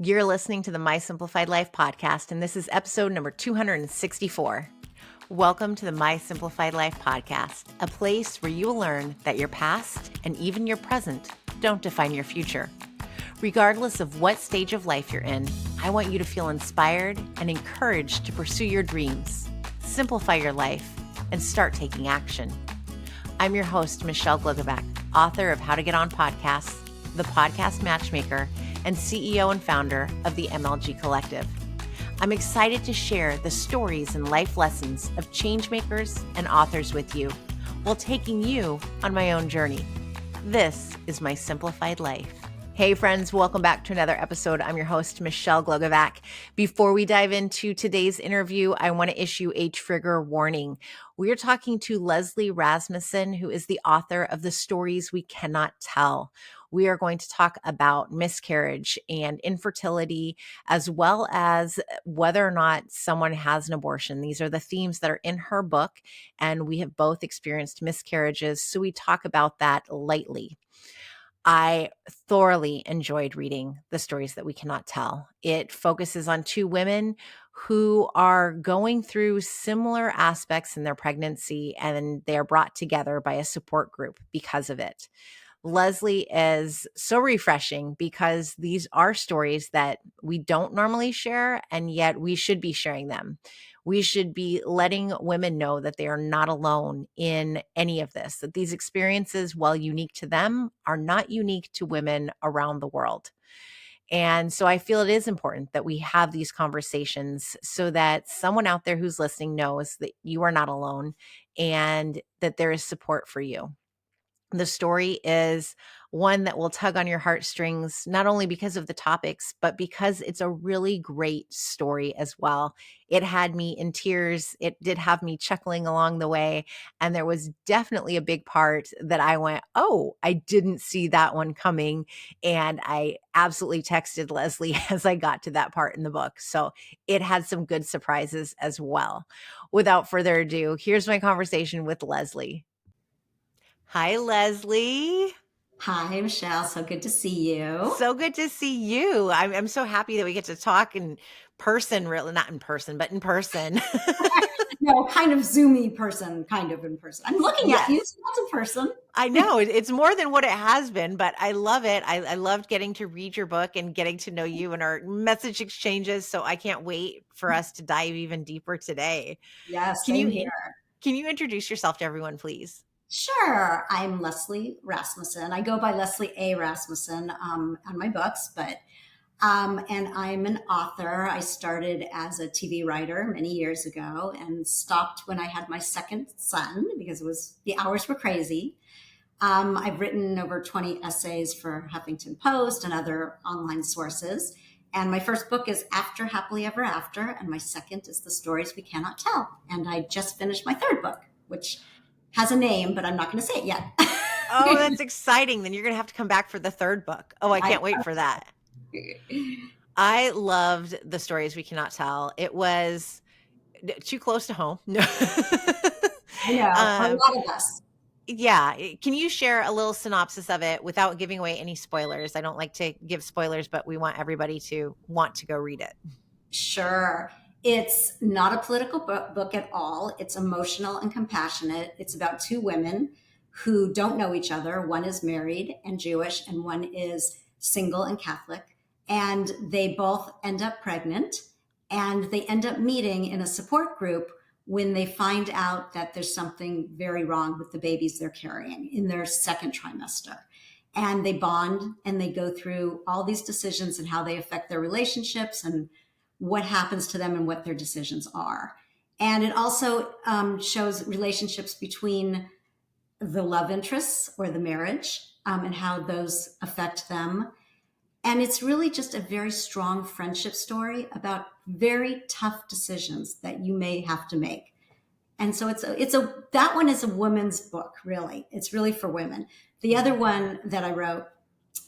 You're listening to the My Simplified Life podcast, and this is episode number 264. Welcome to the My Simplified Life podcast, a place where you will learn that your past and even your present don't define your future. Regardless of what stage of life you're in, I want you to feel inspired and encouraged to pursue your dreams, simplify your life, and start taking action. I'm your host, Michelle Glogovac, author of How to Get On Podcasts, the podcast matchmaker, and CEO and founder of the MLG Collective. I'm excited to share the stories and life lessons of changemakers and authors with you while taking you on my own journey. This is My Simplified Life. Hey friends, welcome back to another episode. I'm your host, Michelle Glogovac. Before we dive into today's interview, I want to issue a trigger warning. We're talking to Leslie Rasmussen, who is the author of The Stories We Cannot Tell. We are going to talk about miscarriage and infertility, as well as whether or not someone has an abortion. These are the themes that are in her book, and we have both experienced miscarriages, so we talk about that lightly. I thoroughly enjoyed reading The Stories That We Cannot Tell. It focuses on two women who are going through similar aspects in their pregnancy, and they are brought together by a support group because of it. Leslie is so refreshing because these are stories that we don't normally share, and yet we should be sharing them. We should be letting women know that they are not alone in any of this, that these experiences, while unique to them, are not unique to women around the world. And so I feel it is important that we have these conversations so that someone out there who's listening knows that you are not alone and that there is support for you. The story is one that will tug on your heartstrings, not only because of the topics, but because it's a really great story as well. It had me in tears. It did have me chuckling along the way. And there was definitely a big part that I went, oh, I didn't see that one coming. And I absolutely texted Leslie as I got to that part in the book. So it had some good surprises as well. Without further ado, here's my conversation with Leslie. Hi, Leslie. Hi, Michelle. So good to see you. So good to see you. I'm so happy that we get to talk in person, really not in person, but in person. No, kind of Zoomy person, kind of in person. I'm looking at you, so that's a person. I know it's more than what it has been, but I love it. I loved getting to read your book and getting to know you and our message exchanges. So I can't wait for us to dive even deeper today. Yes, Can same you here. can you introduce yourself to everyone, please? Sure. I'm Leslie Rasmussen. I go by Leslie A. Rasmussen on my books, and I'm an author. I started as a TV writer many years ago and stopped when I had my second son because the hours were crazy. I've written over 20 essays for Huffington Post and other online sources. And my first book is After Happily Ever After, and my second is The Stories We Cannot Tell. And I just finished my third book, which has a name, but I'm not going to say it yet. Oh, that's exciting. Then you're going to have to come back for the third book. Oh, I can't wait for that. I loved The Stories We Cannot Tell. It was too close to home. I know, for a lot of us. Yeah. Can you share a little synopsis of it without giving away any spoilers? I don't like to give spoilers, but we want everybody to want to go read it. Sure. It's not a political book at all. It's emotional and compassionate. It's about two women who don't know each other. One is married and Jewish, and one is single and Catholic. And they both end up pregnant, and they end up meeting in a support group when they find out that there's something very wrong with the babies they're carrying in their second trimester. And they bond and they go through all these decisions and how they affect their relationships and what happens to them and what their decisions are. And it also shows relationships between the love interests or the marriage and how those affect them. And it's really just a very strong friendship story about very tough decisions that you may have to make. And so that one is a woman's book, really. It's really for women. The other one that I wrote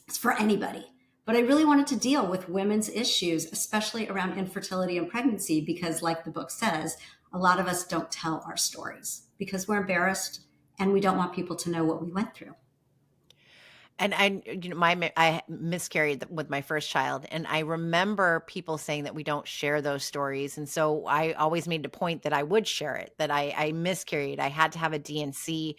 is for anybody. But I really wanted to deal with women's issues, especially around infertility and pregnancy, because like the book says, a lot of us don't tell our stories because we're embarrassed and we don't want people to know what we went through. And I miscarried with my first child, and I remember people saying that we don't share those stories, and so I always made a point that I would share it, that I miscarried. I had to have a DNC.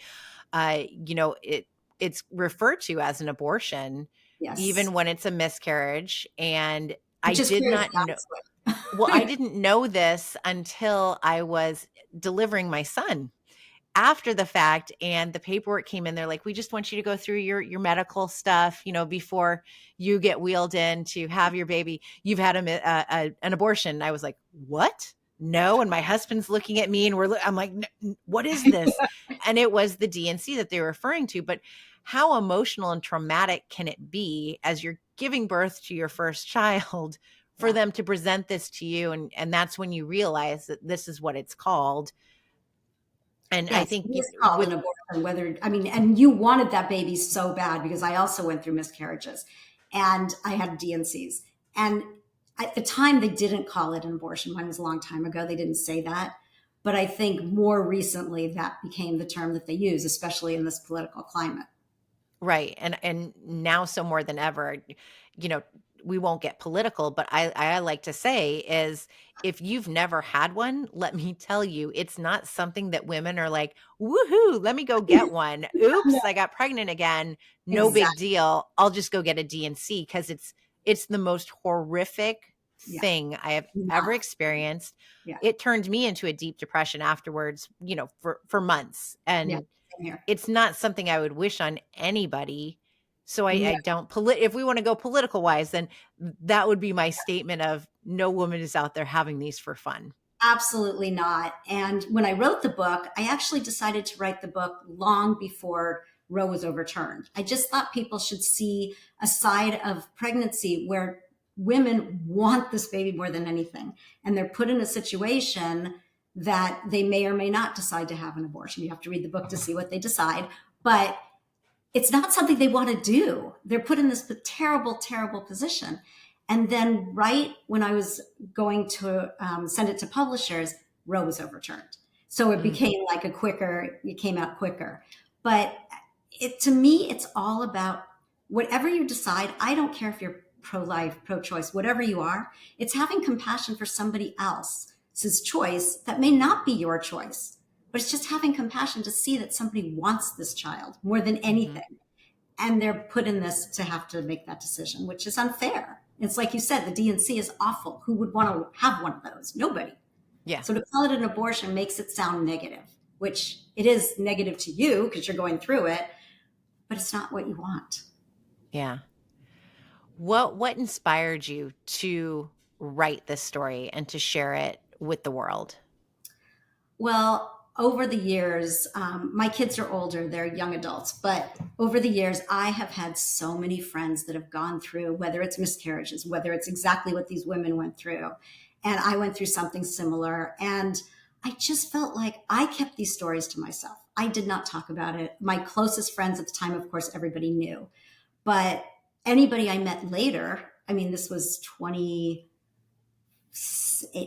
It's referred to as an abortion, Yes. even when it's a miscarriage, and I Which is did crazy, not know. Well, I honestly. didn't know this until I was delivering my son after the fact, and the paperwork came in. They're like, we just want you to go through your medical stuff, before you get wheeled in to have your baby. You've had an abortion. And I was like, what? No. And my husband's looking at me, and I'm like, what is this? And it was the DNC that they were referring to. But how emotional and traumatic can it be as you're giving birth to your first child for Yeah. them to present this to you? And that's when you realize that this is what it's called. And I Yes, think it is called with an abortion, and you wanted that baby so bad because I also went through miscarriages and I had DNCs. And at the time, they didn't call it an abortion. Mine was a long time ago. They didn't say that. But I think more recently that became the term that they use, especially in this political climate. Right. And now so more than ever, you know, we won't get political, but I like to say is, if you've never had one, let me tell you, it's not something that women are like, woohoo, let me go get one. No, Oops, I got pregnant again. No big exactly. deal. I'll just go get a DNC, because it's the most horrific Yeah. thing I have ever Enough. experienced. Yeah. It turned me into a deep depression afterwards, for months. Yeah. And Same here. it's not something I would wish on anybody. So I No, don't if we want to go political wise, then that would be my statement of, no woman is out there having these for fun. absolutely not. And when I wrote the book, I actually decided to write the book long before Roe was overturned. I just thought people should see a side of pregnancy where women want this baby more than anything. And they're put in a situation that they may or may not decide to have an abortion. You have to read the book to see what they decide. But it's not something they want to do. They're put in this terrible, terrible position. And then, right when I was going to send it to publishers, Roe was overturned. So it Mm, became like it came out quicker. But to me, it's all about whatever you decide. I don't care if you're pro life, pro choice, whatever you are, it's having compassion for somebody else's choice that may not be your choice. But it's just having compassion to see that somebody wants this child more than mhm. anything. And they're put in this to have to make that decision, which is unfair. It's like you said, the DNC is awful. Who would want to have one of those? Nobody. Yeah. So to call it an abortion makes it sound negative, which it is negative to you because you're going through it, but it's not what you want. Yeah. What inspired you to write this story and to share it with the world? Well, over the years, my kids are older, they're young adults, but over the years, I have had so many friends that have gone through, whether it's miscarriages, whether it's exactly what these women went through. And I went through something similar. And I just felt like I kept these stories to myself. I did not talk about it. My closest friends at the time, of course, everybody knew. But anybody I met later, I mean, this was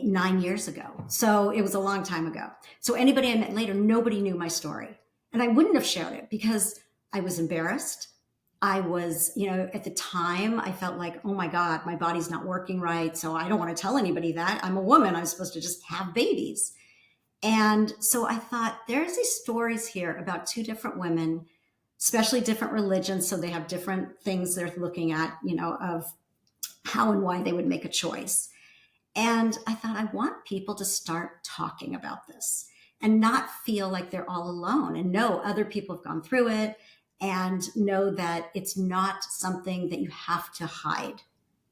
9 years ago. So it was a long time ago. So anybody I met later, nobody knew my story. And I wouldn't have shared it because I was embarrassed. I was, at the time, I felt like, oh my God, my body's not working right. So I don't want to tell anybody that. I'm a woman. I'm supposed to just have babies. And so I thought there's these stories here about two different women, especially different religions. So they have different things they're looking at, of how and why they would make a choice. And I thought, I want people to start talking about this and not feel like they're all alone and know other people have gone through it and know that it's not something that you have to hide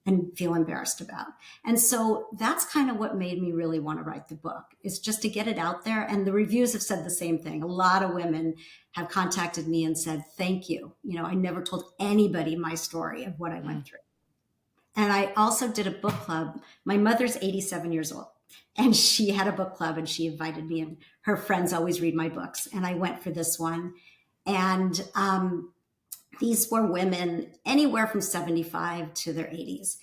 and feel embarrassed about. And so that's kind of what made me really want to write the book, is just to get it out there. And the reviews have said the same thing. A lot of women have contacted me and said, thank you. I never told anybody my story of what I Mm. went through. And I also did a book club. My mother's 87 years old, and she had a book club and she invited me, and her friends always read my books. And I went for this one. And these were women anywhere from 75 to their 80s.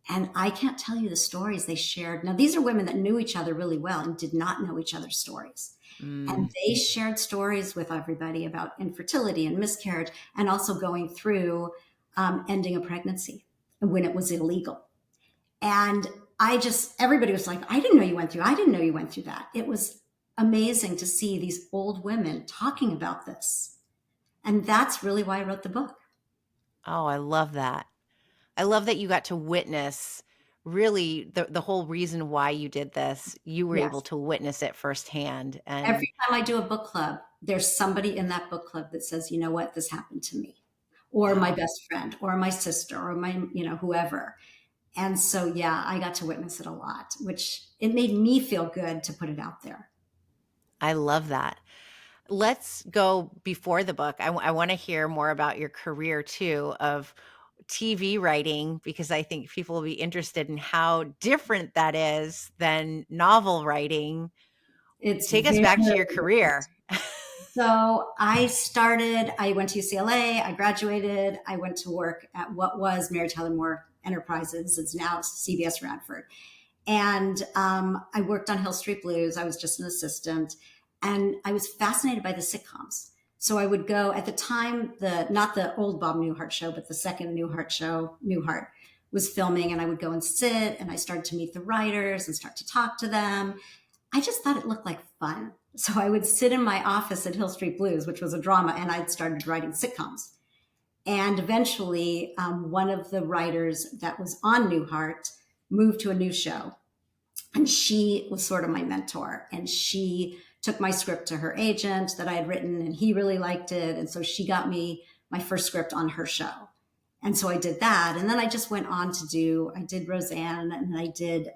And I can't tell you the stories they shared. Now, these are women that knew each other really well and did not know each other's stories. And Mm. they shared stories with everybody about infertility and miscarriage, and also going through ending a pregnancy when it was illegal. And everybody was like, I didn't know you went through that. It was amazing to see these old women talking about this. And that's really why I wrote the book. Oh, I love that. I love that you got to witness really the whole reason why you did this. You were able Yes. to witness it firsthand. And Every time I do a book club, there's somebody in that book club that says, you know what, this happened to me, or my wow, best friend, or my sister, or my, whoever. And so, yeah, I got to witness it a lot, which it made me feel good to put it out there. I love that. Let's go before the book. I want to hear more about your career too of TV writing, because I think people will be interested in how different that is than novel writing. It's Take us very back to your different. career. So I went to UCLA, I graduated, I went to work at what was Mary Tyler Moore Enterprises. It's now CBS Radford. And I worked on Hill Street Blues. I was just an assistant. And I was fascinated by the sitcoms. So I would go at the time, not the old Bob Newhart show, but the second Newhart show, Newhart was filming. And I would go and sit and I started to meet the writers and start to talk to them. I just thought it looked like fun. So I would sit in my office at Hill Street Blues, which was a drama, and I'd started writing sitcoms. And eventually, one of the writers that was on Newhart moved to a new show. And she was sort of my mentor. And she took my script to her agent that I had written, and he really liked it. And so she got me my first script on her show. And so I did that. And then I just went on I did Roseanne, and I did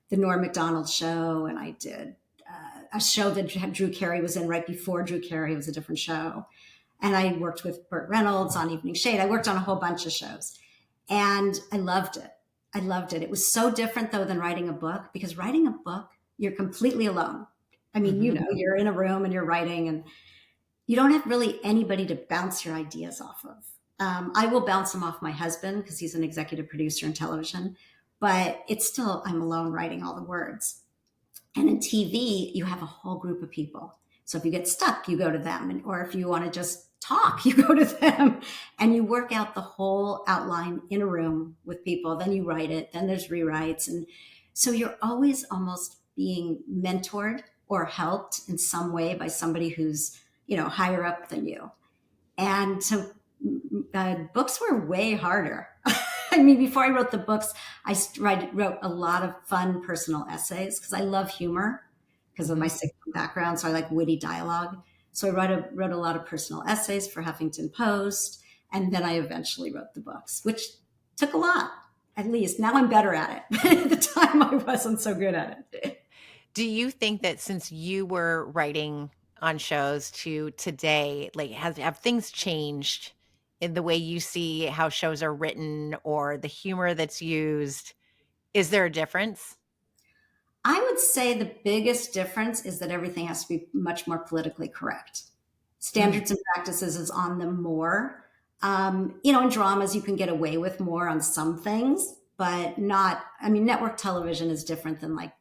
the Norm Macdonald show, and I did a show that Drew Carey was in right before Drew Carey. It was a different show. And I worked with Burt Reynolds on Evening Shade. I worked on a whole bunch of shows, and I loved it. I loved it. It was so different though than writing a book, because writing a book, you're completely alone. I mean, Hmm. you're in a room and you're writing, and you don't have really anybody to bounce your ideas off of. I will bounce them off my husband because he's an executive producer in television, but it's still, I'm alone writing all the words. And in TV, you have a whole group of people. So if you get stuck, you go to them. Or if you want to just talk, you go to them, and you work out the whole outline in a room with people. Then you write it. Then there's rewrites. And so you're always almost being mentored or helped in some way by somebody who's, higher up than you. And so books were way harder. I mean, before I wrote the books, wrote a lot of fun personal essays because I love humor because of my Hmm. sitcom background. So I like witty dialogue. So I wrote a lot of personal essays for Huffington Post. And then I eventually wrote the books, which took a lot, at least. Now I'm better at it. At the time, I wasn't so good at it. Do you think that since you were writing on shows to today, like have things changed in the way you see how shows are written or the humor that's used? Is there a difference? I would say the biggest difference is that everything has to be much more politically correct. Mm, Standards and practices is on them more. In dramas, you can get away with more on some things, but not, I mean, network television is different than like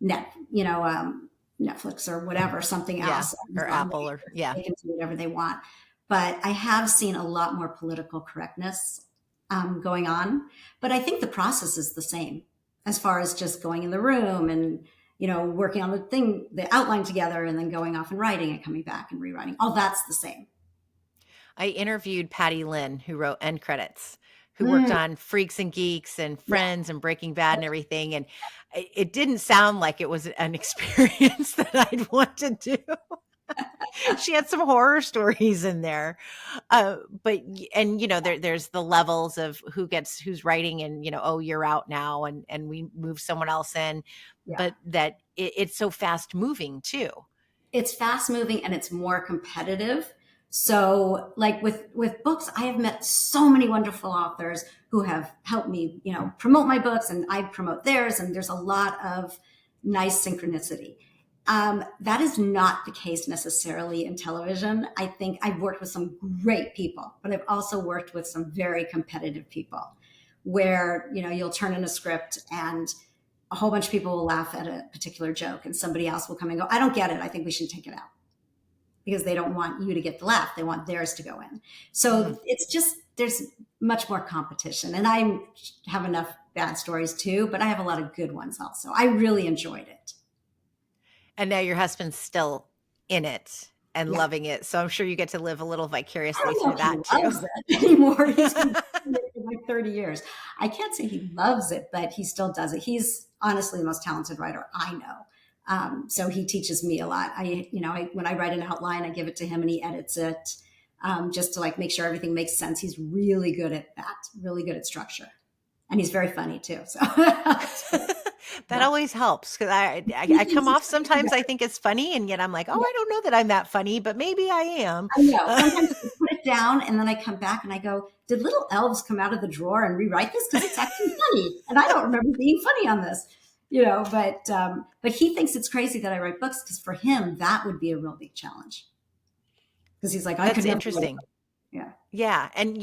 Netflix or whatever, something yeah, else. or Amazon, Apple or yeah. they can do whatever they want. But I have seen a lot more political correctness going on. But I think the process is the same as far as just going in the room and working on the outline together, and then going off and writing and coming back and rewriting. All that's the same. I interviewed Patty Lynn, who wrote End Credits, who worked Mm, on Freaks and Geeks and yeah. Friends and Breaking Bad and everything. And it didn't sound like it was an experience that I'd want to do. She had some horror stories in there. There's the levels of who's writing and, oh, you're out now and we move someone else in, Yeah. but that it's so fast moving too. It's fast moving and it's more competitive. So like with books, I have met so many wonderful authors who have helped me, promote my books, and I promote theirs. And there's a lot of nice synchronicity. That is not the case necessarily in television. I think I've worked with some great people, but I've also worked with some very competitive people where, you'll turn in a script and a whole bunch of people will laugh at a particular joke and somebody else will come and go, I don't get it. I think we should take it out, because they don't want you to get the laugh. They want theirs to go in. So it's just, there's much more competition. And I have enough bad stories too, but I have a lot of good ones also. I really enjoyed it. And now your husband's still in it and Yeah. loving it. So I'm sure you get to live a little vicariously I don't through know if that he too. loves it anymore. He's been doing it for like 30 years. I can't say he loves it, but he still does it. He's honestly the most talented writer I know. So he teaches me a lot. When I write an outline, I give it to him and he edits it, just to like make sure everything makes sense. He's really good at that, really good at structure. And he's very funny too. So That always helps, because I come off sometimes I think it's funny, and yet I'm like, oh, I don't know that I'm that funny, but maybe I am. I know. Sometimes I put it down and then I come back and I go, did little elves come out of the drawer and rewrite this? Because it's actually funny. And I don't remember being funny on this, but he thinks it's crazy that I write books, because for him, that would be a real big challenge. Because he's like, I could That's never interesting. Yeah. Yeah. And,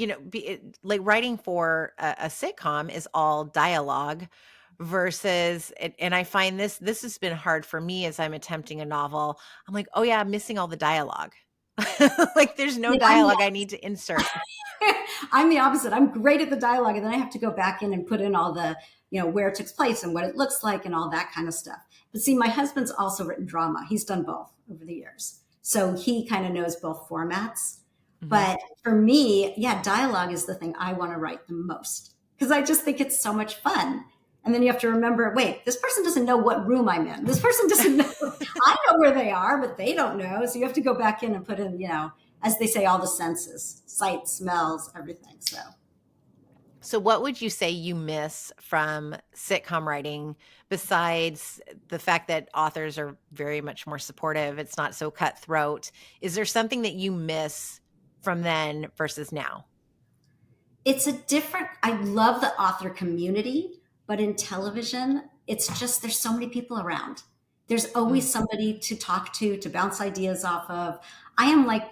like writing for a sitcom is all dialogue versus, and I find this has been hard for me as I'm attempting a novel. I'm like, oh yeah, I'm missing all the dialogue. Like there's no dialogue I need to insert. I'm the opposite. I'm great at the dialogue, and then I have to go back in and put in all the, where it takes place and what it looks like and all that kind of stuff. But see, my husband's also written drama. He's done both over the years. So he kind of knows both formats. Mm-hmm. But for me, dialogue is the thing I want to write the most, because I just think it's so much fun. And then you have to remember, wait, this person doesn't know what room I'm in. This person doesn't know. I know where they are, but they don't know. So you have to go back in and put in, as they say, all the senses, sight, smells, everything. So what would you say you miss from sitcom writing, besides the fact that authors are very much more supportive? It's not so cutthroat. Is there something that you miss from then versus now? I love the author community, but in television, it's just, there's so many people around. There's always somebody to talk to bounce ideas off of. I am like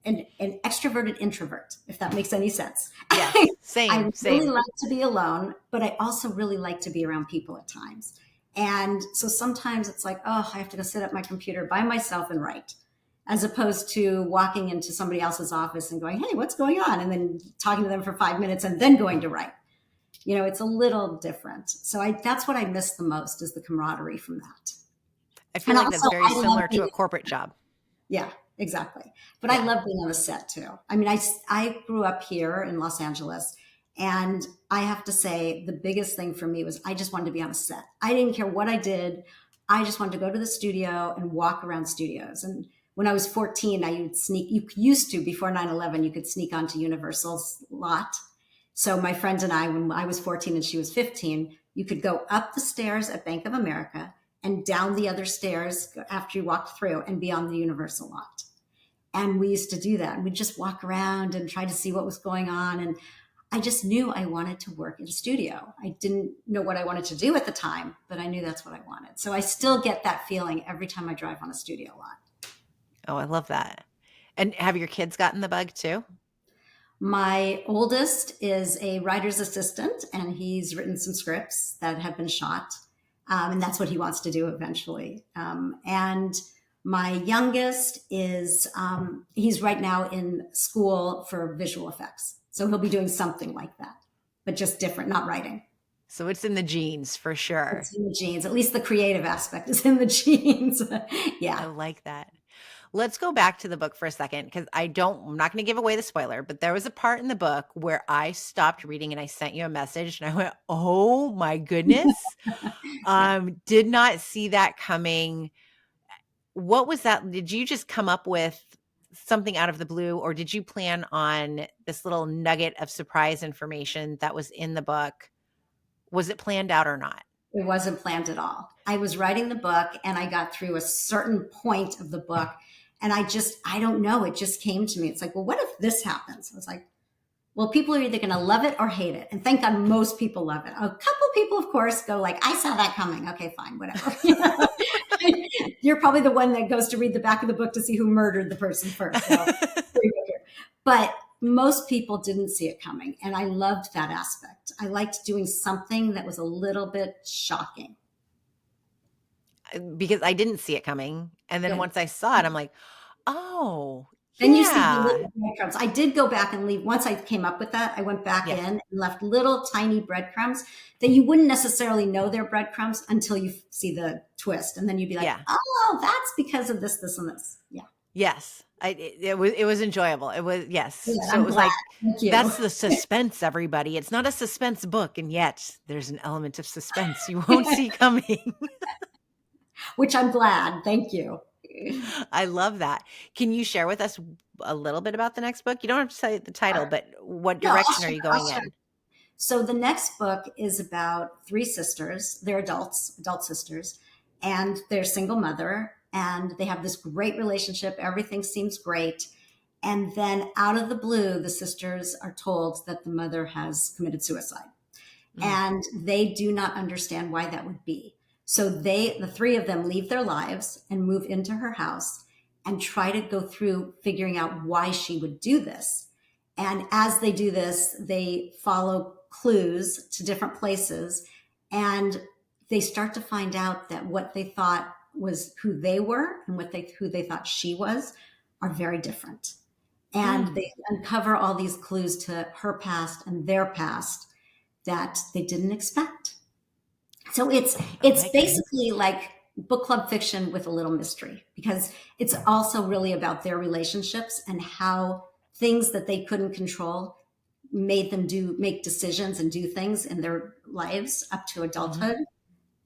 an extroverted introvert, if that makes any sense. Yes, same. I really like to be alone, but I also really like to be around people at times. And so sometimes it's like, oh, I have to go sit at my computer by myself and write, as opposed to walking into somebody else's office and going, hey, what's going on? And then talking to them for 5 minutes and then going to write. It's a little different. So that's what I miss the most, is the camaraderie from that. I feel like that's very similar to a corporate job. Yeah, exactly. But I love being on the set too. I mean, I grew up here in Los Angeles, and I have to say the biggest thing for me was I just wanted to be on a set. I didn't care what I did. I just wanted to go to the studio and walk around studios. And when I was 14, you used to, before 9/11, you could sneak onto Universal's lot. So my friend and I, when I was 14 and she was 15, you could go up the stairs at Bank of America and down the other stairs after you walked through and be on the Universal lot. And we used to do that. And we'd just walk around and try to see what was going on. And I just knew I wanted to work in a studio. I didn't know what I wanted to do at the time, but I knew that's what I wanted. So I still get that feeling every time I drive on a studio lot. Oh, I love that. And have your kids gotten the bug too? My oldest is a writer's assistant, and he's written some scripts that have been shot. And that's what he wants to do eventually. And my youngest is, he's right now in school for visual effects. So he'll be doing something like that, but just different, not writing. So it's in the genes for sure. It's in the genes. At least the creative aspect is in the genes. Yeah. I like that. Let's go back to the book for a second, because I'm not going to give away the spoiler, but there was a part in the book where I stopped reading and I sent you a message and I went, oh my goodness. Did not see that coming. What was that? Did you just come up with something out of the blue, or did you plan on this little nugget of surprise information that was in the book? Was it planned out or not? It wasn't planned at all. I was writing the book and I got through a certain point of the book, and I don't know. It just came to me. It's like, well, what if this happens? I was like, well, people are either going to love it or hate it. And thank God most people love it. A couple people, of course, go like, I saw that coming. Okay, fine, whatever. You're probably the one that goes to read the back of the book to see who murdered the person first. So, but most people didn't see it coming. And I loved that aspect. I liked doing something that was a little bit shocking. Because I didn't see it coming. And then Good. once I saw it, I'm like, oh, Then you see the yeah. little breadcrumbs. I did go back and leave. Once I came up with that, I went back Yes. in and left little tiny breadcrumbs that you wouldn't necessarily know they're breadcrumbs until you see the twist. And then you'd be like, Yeah. oh, that's because of this, this, and this. Yeah. Yes. It was enjoyable. It was, yes. Good. So it I'm was glad. like, Thank you. that's the suspense, everybody. It's not a suspense book, and yet there's an element of suspense you won't see coming. Which I'm glad. Thank you. I love that. Can you share with us a little bit about the next book? You don't have to say the title, but what No, I'll direction are share. you I'll going share. in? So the next book is about three sisters. They're adults, adult sisters, and they're single mother, and they have this great relationship. Everything seems great. And then out of the blue, the sisters are told that the mother has committed suicide. Mm, And they do not understand why that would be. So the three of them leave their lives and move into her house and try to go through figuring out why she would do this. And as they do this, they follow clues to different places, and they start to find out that what they thought was who they were and who they thought she was are very different. And mm. they uncover all these clues to her past and their past that they didn't expect. So it's I it's like it. basically like book club fiction with a little mystery, because it's also really about their relationships and how things that they couldn't control made them make decisions and do things in their lives up to Mhm. adulthood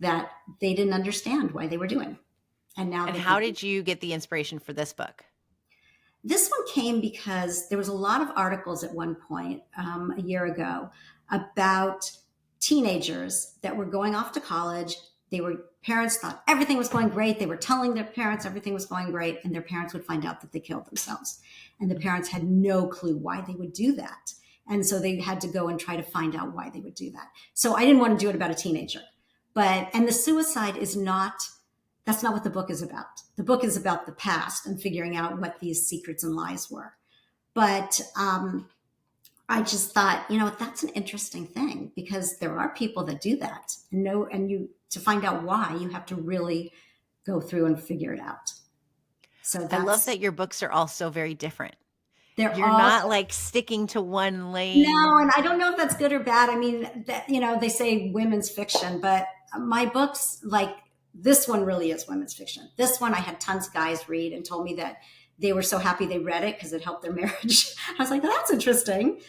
that they didn't understand why they were doing. And now And they how can. did you get the inspiration for this book? This one came because there was a lot of articles at one point a year ago about teenagers that were going off to college. They were Parents thought everything was going great. They were telling their parents everything was going great, and their parents would find out that they killed themselves. And the parents had no clue why they would do that. And so they had to go and try to find out why they would do that. So I didn't want to do it about a teenager. And the suicide is not, that's not what the book is about. The book is about the past and figuring out what these secrets and lies were. But I just thought, that's an interesting thing, because there are people that do that. And you, to find out why, you have to really go through and figure it out. So I love that's, that your books are all so very different. they're You're all, not like sticking to one no, lane. and I don't know if that's good or bad. I mean, they say women's fiction, but my books, like this one, really is women's fiction. This one, I had tons of guys read and told me that they were so happy they read it because it helped their marriage. I was like, well, that's interesting.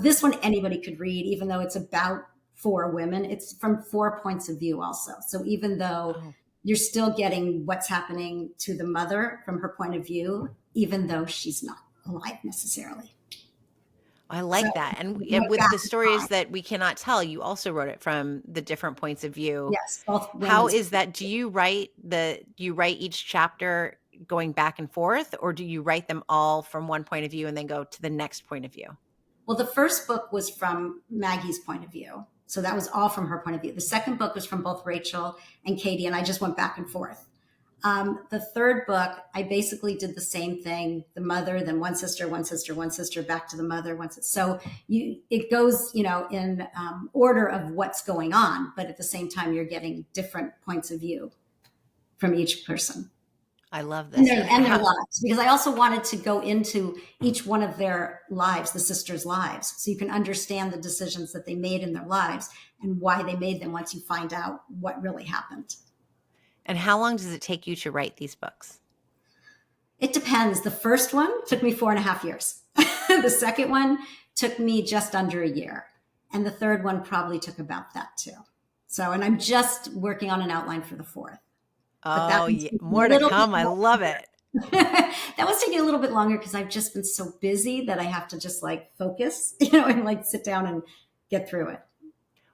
This one, anybody could read, even though it's about four women. It's from 4 points of view, also. So even though Oh, you're still getting what's happening to the mother from her point of view, even though she's not alive necessarily. I So like that. And went with back the in stories time. that we cannot tell, you also wrote it from the different points of view. Yes, both How women's. is that? Do you write each chapter going back and forth, or do you write them all from one point of view and then go to the next point of view? Well, the first book was from Maggie's point of view. So that was all from her point of view. The second book was from both Rachel and Katie, and I just went back and forth. The third book, I basically did the same thing: the mother, then one sister, one sister, one sister, back to the mother. So it goes, in order of what's going on, but at the same time, you're getting different points of view from each person. I love and this. their And and their how, lives, because I also wanted to go into each one of their lives, the sisters' lives, so you can understand the decisions that they made in their lives and why they made them once you find out what really happened. and how long does it take you to write these books? It depends. The first one took me 4.5 years. The second one took me just under a year, and the third one probably took about that too. So, and I'm just working on an outline for the fourth, but that Oh, one's yeah, taking a more to little bit come. I love longer. it. That was taking a little bit longer because I've just been so busy that I have to just like focus, and like sit down and get through it.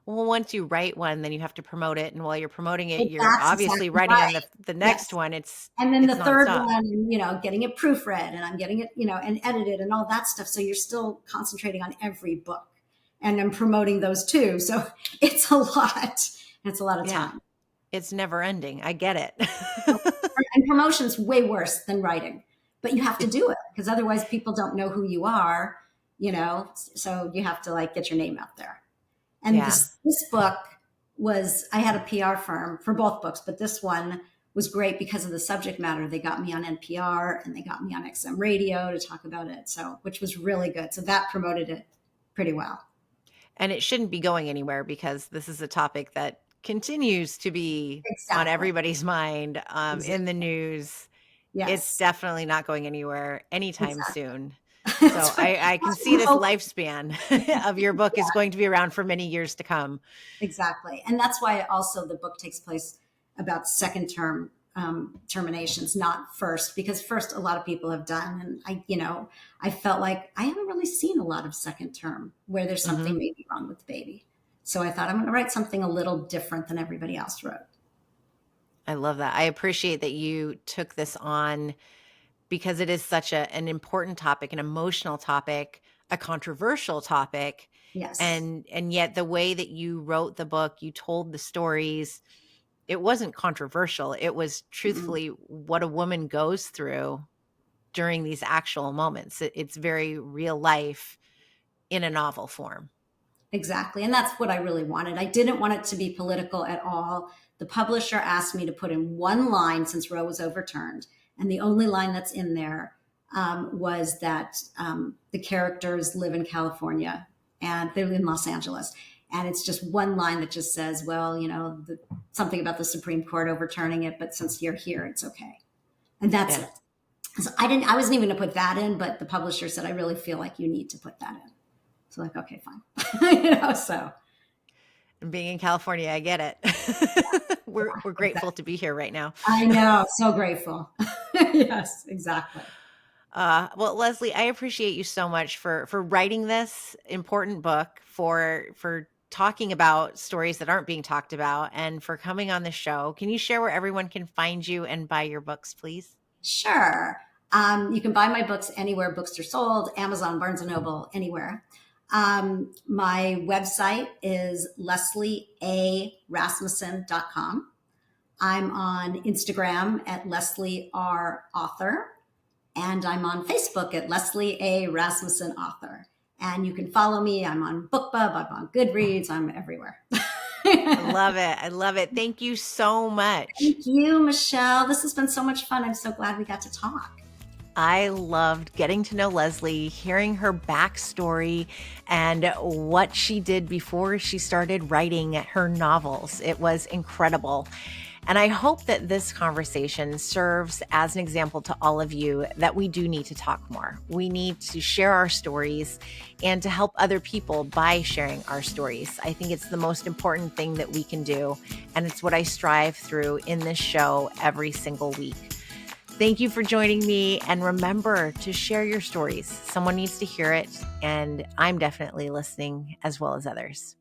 Well, once you write one, then you have to promote it, and while you're promoting it, But you're that's obviously exactly writing on right. the next Yes. one. It's And then the it's third nonstop. one, getting it proofread, and I'm getting it, and edited and all that stuff. So you're still concentrating on every book, and I'm promoting those too. So it's a lot. It's a lot of Yeah, time. it's never ending. I get So, it. and promotion's way worse than writing, but you have to do it because otherwise people don't know who you are. so you have to like get your name out there. And Yeah. this book I had a PR firm for both books, but this one was great because of the subject matter. They got me on NPR and they got me on XM radio to talk about it. So, which was really good. So that promoted it pretty well. And it shouldn't be going anywhere because this is a topic that continues to be on Exactly. everybody's mind, in the Exactly. news. It's Yes. definitely not going anywhere anytime Exactly. soon. So That's what I can see I'm this hoping. lifespan of your book is going to be around for many years to come. Exactly. And that's why also the book takes place about second term terminations, not first, because first a lot of people have done. And I felt like I haven't really seen a lot of second term where there's Hmm. something maybe wrong with the baby. So I thought I'm going to write something a little different than everybody else wrote. I love that. I appreciate that you took this on because it is such an important topic, an emotional topic, a controversial topic. Yes. And yet the way that you wrote the book, you told the stories, it wasn't controversial. It was Mm, truthfully what a woman goes through during these actual moments. It's very real life in a novel form. exactly. And that's what I really wanted. I didn't want it to be political at all. The publisher asked me to put in one line since Roe was overturned. And the only line that's in there was that the characters live in California and they live in Los Angeles. And it's just one line that just says, well, something about the Supreme Court overturning it, but since you're here, it's okay. And that's Yeah. it. So I wasn't even going to put that in, but the publisher said, I really feel like you need to put that in. So like, okay, fine. So And being in California, I get it. We're grateful exactly. to be here right now. I know. So grateful. Yes, exactly. Well, Leslie, I appreciate you so much for writing this important book, for talking about stories that aren't being talked about, and for coming on the show. Can you share where everyone can find you and buy your books, please? Sure. You can buy my books anywhere books are sold, Amazon, Barnes and Noble, anywhere. My website is lesliearasmussen.com. I'm on Instagram at Leslie R. Author, and I'm on Facebook at Leslie A. Rasmussen Author. And you can follow me. I'm on BookBub, I'm on Goodreads, I'm everywhere. I love it. I love it. Thank you so much. Thank you, Michelle. This has been so much fun. I'm so glad we got to talk. I loved getting to know Leslie, hearing her backstory and what she did before she started writing her novels. It was incredible. And I hope that this conversation serves as an example to all of you that we do need to talk more. We need to share our stories and to help other people by sharing our stories. I think it's the most important thing that we can do. And it's what I strive through in this show every single week. Thank you for joining me. And remember to share your stories. Someone needs to hear it. And I'm definitely listening as well as others.